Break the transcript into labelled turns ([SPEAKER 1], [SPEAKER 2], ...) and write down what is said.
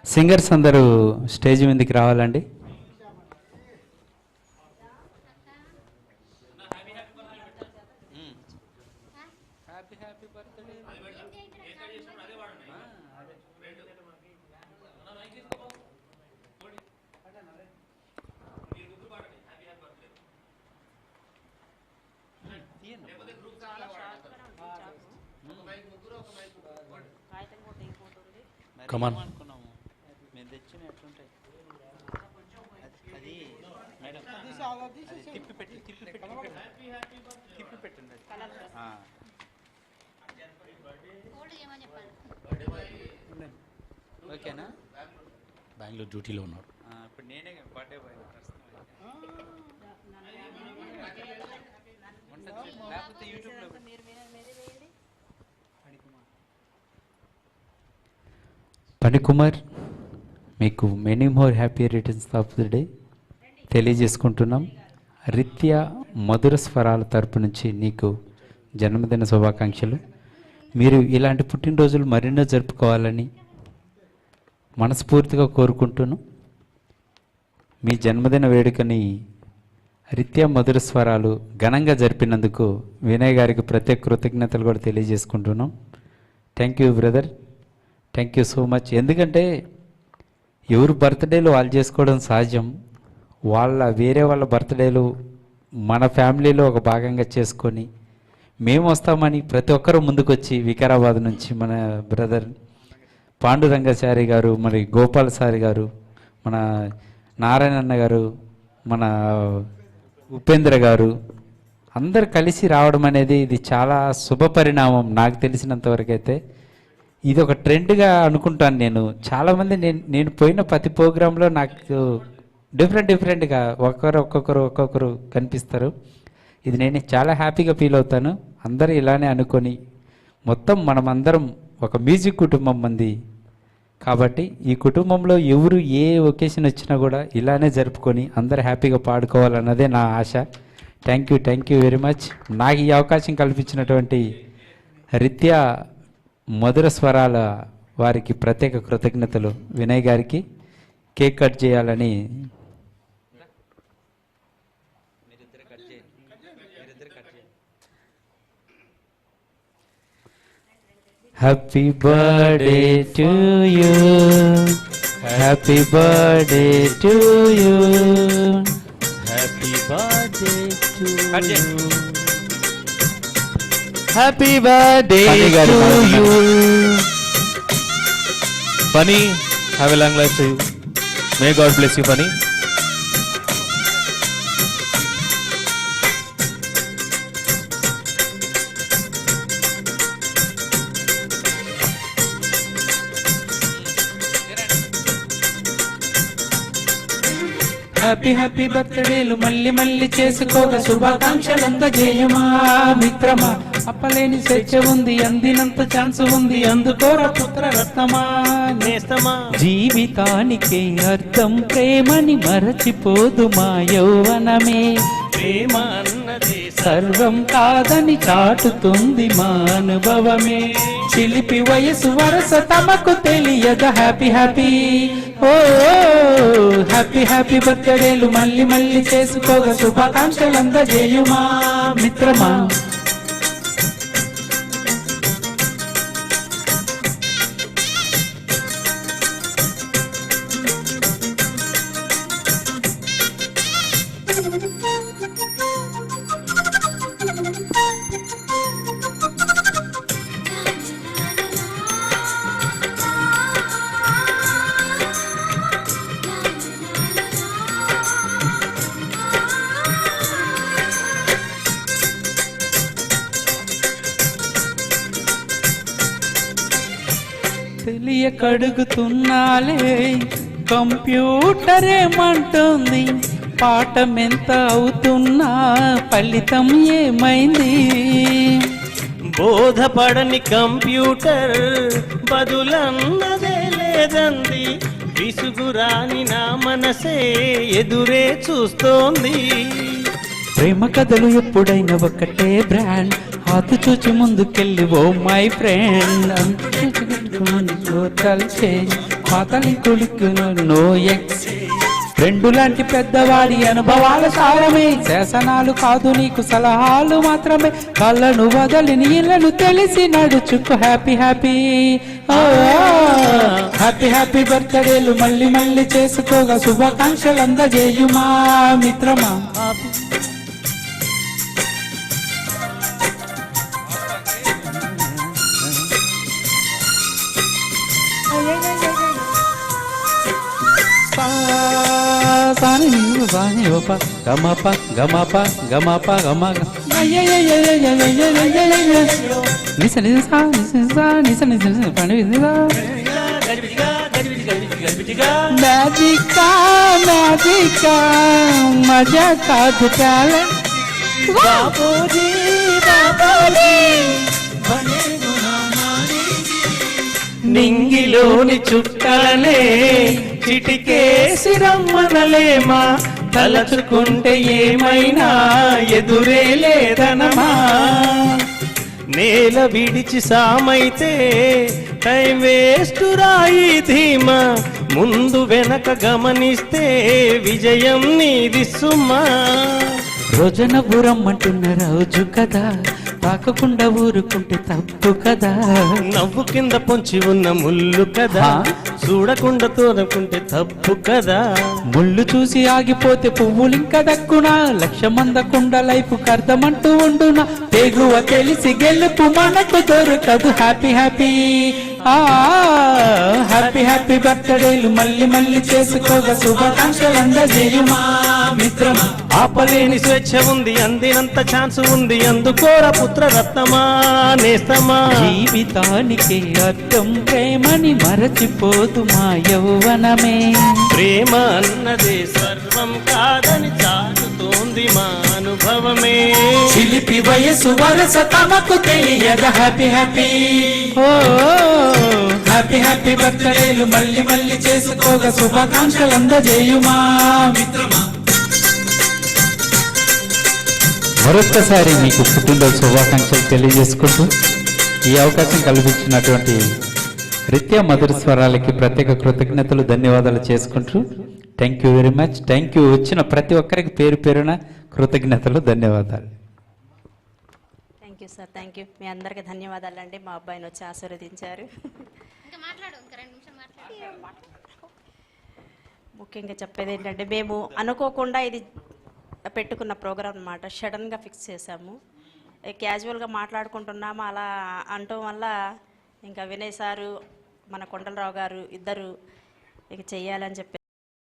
[SPEAKER 1] Singers అందరూ stage మీదకి రావాలండి.
[SPEAKER 2] కమాన్
[SPEAKER 1] ఓకేనా?
[SPEAKER 2] బెంగళూరు డ్యూటీలో ఉన్నాడు.
[SPEAKER 1] ఇప్పుడు నేనే బర్త్డే బాయ్ లేకపోతే యూట్యూబ్లో పనికుమార్ మీకు many more happy returns of the day తెలియజేసుకుంటున్నాం. రిత్యా మధుర స్వరాల తరపు నుంచి నీకు జన్మదిన శుభాకాంక్షలు. మీరు ఇలాంటి పుట్టినరోజులు మరెన్నో జరుపుకోవాలని మనస్ఫూర్తిగా కోరుకుంటున్నాను. మీ జన్మదిన వేడుకని రిత్యా మధుర స్వరాలు ఘనంగా జరిపినందుకు వినయ్ గారికి ప్రత్యేక కృతజ్ఞతలు కూడా తెలియజేసుకుంటున్నాం. Thank you brother, thank you so much. ఎందుకంటే ఎవరు బర్త్డేలు వాళ్ళు చేసుకోవడం సహజం. వేరే వాళ్ళ బర్త్డేలు మన ఫ్యామిలీలో ఒక భాగంగా చేసుకొని మేము వస్తామని ప్రతి ఒక్కరూ ముందుకొచ్చి వికారాబాద్ నుంచి మన బ్రదర్ పాండురంగాచారి గారు, మరి గోపాల్ సారి గారు, మన నారాయణన్న గారు, మన ఉపేంద్ర గారు అందరు కలిసి రావడం అనేది ఇది చాలా శుభ పరిణామం. నాకు తెలిసినంతవరకు అయితే ఇది ఒక ట్రెండ్గా అనుకుంటాను. చాలామంది నేను పోయిన ప్రతి ప్రోగ్రాంలో నాకు డిఫరెంట్గా ఒక్కొక్కరు కనిపిస్తారు. ఇది నేను చాలా హ్యాపీగా ఫీల్ అవుతాను. అందరూ ఇలానే అనుకొని మొత్తం మనమందరం ఒక మ్యూజిక్ కుటుంబం మంది కాబట్టి ఈ కుటుంబంలో ఎవరు ఏ ఒకేషన్ వచ్చినా కూడా ఇలానే జరుపుకొని అందరు హ్యాపీగా పాడుకోవాలన్నదే నా ఆశ. Thank you very much. నాకు ఈ అవకాశం కల్పించినటువంటి రిత్యా మధుర స్వరాల వారికి ప్రత్యేక కృతజ్ఞతలు. వినయ్ గారికి కేక్ కట్ చేయాలని happy birthday to you, happy birthday to you, happy birthday to you,
[SPEAKER 2] happy birthday to you. Bunny, have a long life to you. May God bless you, Bunny.
[SPEAKER 1] Happy బర్త్డేలు మళ్ళీ చేసుకోగా శుభాకాంక్షలందజేయమా మిత్రమా. అప్పలేని స్వేచ్ఛ ఉంది, అందినంత chance ఉంది, అందుకోరా పుత్ర రత్నమా నేస్తమా. జీవితానికి అర్థం ప్రేమని మరచిపోదు మా యౌవనమే. ప్రేమ అన్నది సర్వం కాదని చాటుతుంది మా అనుభవమే. చిలిపి వయసు వరస తమకు తెలియద హ్యాపీ ఓ హ్యాపీ బర్త్డేలు మళ్ళీ చేసుకోగా శుభాకాంక్షలందజేయుమా మిత్రమా. తెలియకడుగుతున్నాలే కంప్యూటర్ ఏమంటుంది, పాఠం ఎంత అవుతున్నా ఫలితం ఏమైంది.
[SPEAKER 3] బోధపడని కంప్యూటర్ బదులన్నదే లేదంది, విసుగురాని నా మనసే ఎదురే చూస్తోంది.
[SPEAKER 1] ప్రేమ కథలు ఎప్పుడైనా ఒకటే బ్రాండ్, ఆతు చూచి ముందుకెళ్ళి ఓ మై ఫ్రెండ్ పాతలి కొడుకును నో ఎక్స్ ఫ్రెండు లాంటి పెద్దవాడి అనుభవాల సారమే, శాసనాలు కాదు నీకు సలహాలు మాత్రమే, కళ్ళను వదలి నీళ్లను తెలిసి నడుచుకు హ్యాపీ హ్యాపీ హ్యాపీ హ్యాపీ బర్త్డేలు మళ్ళీ మళ్ళీ చేసుకోగా శుభాకాంక్షలు అందజేయుమా మిత్రమా. సాని సాని ఓప గమప గమప గమప గమ నిస నిస నిస నిస పండి మ్యాజికా మ్యాజికా మజా కాదు టాలెంట్ బాబోజీ బాబోజీ
[SPEAKER 3] నింగిలోని చుక్కలనే చిటికేసి రమ్మనలేమా, తలచుకుంటే ఏమైనా ఎదురే లేదనమా. నేల విడిచి సామైతే టైం వేస్ట్ రాయి ధీమా, ముందు వెనక గమనిస్తే విజయం నీది సుమా.
[SPEAKER 1] రోజన బురమ్మంటున్న రోజు కదా, తాకకుండా ఊరుకుంటే తప్పు కదా,
[SPEAKER 3] నవ్వు కింద పొంచి ఉన్న ముళ్ళు కదా, చూడకుండా తోడకుంటే తప్పు కదా.
[SPEAKER 1] ముళ్ళు చూసి ఆగిపోతే పువ్వులింక దక్కునా, లక్ష్యమందకుండా లైఫ్ అర్థమంటూ ఉండునా, తెగువ తెలిసి గెలుపు మనకు దొరకదు. హ్యాపీ హ్యాపీ హ్యాపీ హ్యాపీ బర్త్డేలు మళ్ళీ మళ్ళీ చేసుకోగా శుభాకాంక్షలు అందజేయుమా మిత్రమా.
[SPEAKER 3] ఆపలేని స్వేచ్ఛ ఉంది, అందినంత ఛాన్స్ ఉంది, అందుకోరా పుత్ర రత్నమా నేస్తమా.
[SPEAKER 1] జీవితానికి అర్థం ప్రేమని మరచిపోదు మా యౌవనమే,
[SPEAKER 3] ప్రేమ అన్నదే సర్వం కాదని చాటుతోంది మా అనుభవమే.
[SPEAKER 1] చిలిపి వయసు వరస తమకు తెలియద. హ్యాపీ హ్యాపీ హ్యాపీ హ్యాపీ బర్త్డేలు మళ్ళీ మళ్ళీ చేసుకోగా శుభాకాంక్షలు అందజేయుమా మిత్రమా. మరొక్కసారి మీకు పుట్టినరోజు శుభాకాంక్షలు తెలియజేసుకుంటూ ఈ అవకాశం కల్పించినటువంటి రీత్యా మధుర స్వరాలకి ప్రత్యేక కృతజ్ఞతలు ధన్యవాదాలు చేసుకుంటూ thank you very much. Thank you. వచ్చిన ప్రతి ఒక్కరికి పేరు పేరున కృతజ్ఞతలు ధన్యవాదాలు.
[SPEAKER 4] Thank you sir, thank you. మీ అందరికీ ధన్యవాదాలండి, మా అబ్బాయిని వచ్చి ఆశీర్వదించారు. ముఖ్యంగా చెప్పేది ఏంటంటే, మేము అనుకోకుండా ఇది పెట్టుకున్న ప్రోగ్రామ్ అన్నమాట, సడన్గా ఫిక్స్ చేశాము. క్యాజువల్గా మాట్లాడుకుంటున్నాము, అలా అనటం వల్ల ఇంకా వినయ్ సారు మన కొండలరావు గారు ఇద్దరు ఇక చెయ్యాలని చెప్పి